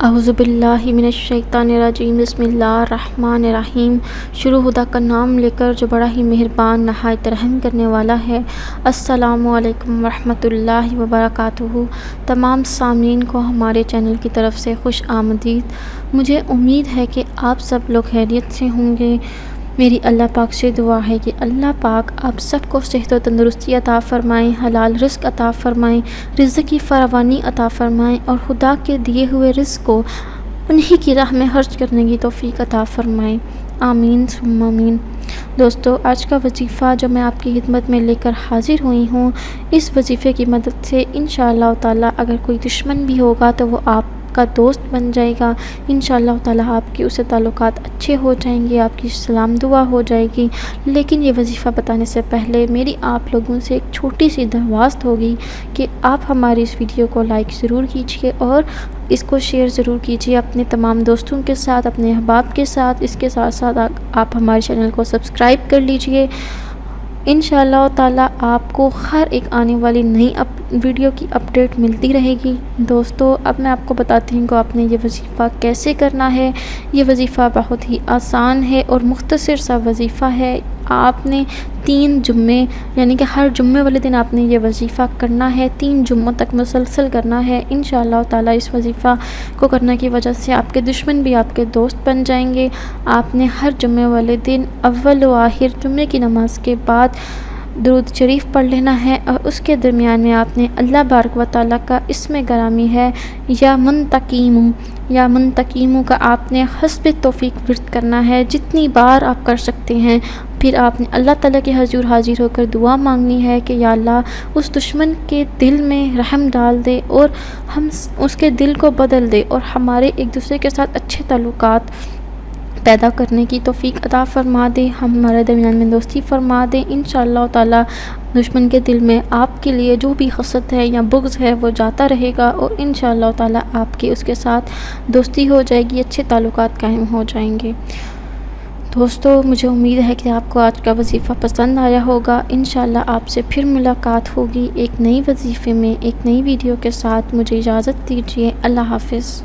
اعوذ باللہ من الشیطان الرجیم، بسم اللہ الرحمن الرحیم۔ شروع خدا کا نام لے کر جو بڑا ہی مہربان نہایت رحم کرنے والا ہے۔ السلام علیکم ورحمۃ اللہ وبرکاتہ۔ تمام سامعین کو ہمارے چینل کی طرف سے خوش آمدید۔ مجھے امید ہے کہ آپ سب لوگ خیریت سے ہوں گے۔ میری اللہ پاک سے دعا ہے کہ اللہ پاک آپ سب کو صحت و تندرستی عطا فرمائیں، حلال رزق عطا فرمائیں، رزق کی فراوانی عطا فرمائیں اور خدا کے دیے ہوئے رزق کو انہی کی راہ میں خرچ کرنے کی توفیق عطا فرمائیں، آمین ثم آمین۔ دوستو، آج کا وظیفہ جو میں آپ کی خدمت میں لے کر حاضر ہوئی ہوں، اس وظیفے کی مدد سے انشاءاللہ تعالیٰ اگر کوئی دشمن بھی ہوگا تو وہ آپ کا دوست بن جائے گا۔ انشاءاللہ تعالیٰ آپ کے اسے تعلقات اچھے ہو جائیں گے، آپ کی سلام دعا ہو جائے گی۔ لیکن یہ وظیفہ بتانے سے پہلے میری آپ لوگوں سے ایک چھوٹی سی درخواست ہوگی کہ آپ ہماری اس ویڈیو کو لائک ضرور کیجیے اور اس کو شیئر ضرور کیجیے اپنے تمام دوستوں کے ساتھ، اپنے احباب کے ساتھ۔ اس کے ساتھ ساتھ آپ ہمارے چینل کو سبسکرائب کر لیجیے۔ انشاءاللہ تعالیٰ آپ کو ہر ایک آنے والی نئی ویڈیو کی اپڈیٹ ملتی رہے گی۔ دوستو، اب میں آپ کو بتاتی ہوں کہ آپ نے یہ وظیفہ کیسے کرنا ہے۔ یہ وظیفہ بہت ہی آسان ہے اور مختصر سا وظیفہ ہے۔ آپ نے 3 جمعے یعنی کہ ہر جمعے والے دن آپ نے یہ وظیفہ کرنا ہے، 3 جمعوں تک مسلسل کرنا ہے۔ انشاءاللہ تعالیٰ اس وظیفہ کو کرنے کی وجہ سے آپ کے دشمن بھی آپ کے دوست بن جائیں گے۔ آپ نے ہر جمعے والے دن اول و آخر جمعے کی نماز کے بعد درود شریف پڑھ لینا ہے اور اس کے درمیان میں آپ نے اللہ بارک و تعالیٰ کا اسم گرامی ہے یا منتقیم کا آپ نے حسب توفیق ورد کرنا ہے، جتنی بار آپ کر سکتے ہیں۔ پھر آپ نے اللہ تعالیٰ کے حضور حاضر ہو کر دعا مانگنی ہے کہ یا اللہ اس دشمن کے دل میں رحم ڈال دے اور ہم اس کے دل کو بدل دے اور ہمارے ایک دوسرے کے ساتھ اچھے تعلقات پیدا کرنے کی توفیق عطا فرما دے، ہمارے درمیان میں دوستی فرما دے۔ انشاءاللہ تعالیٰ دشمن کے دل میں آپ کے لیے جو بھی حسد ہے یا بغض ہے وہ جاتا رہے گا اور انشاءاللہ تعالیٰ آپ کی اس کے ساتھ دوستی ہو جائے گی، اچھے تعلقات قائم ہو جائیں گے۔ دوستو، مجھے امید ہے کہ آپ کو آج کا وظیفہ پسند آیا ہوگا۔ انشاءاللہ آپ سے پھر ملاقات ہوگی ایک نئی وظیفے میں، ایک نئی ویڈیو کے ساتھ۔ مجھے اجازت دیجیے، اللہ حافظ۔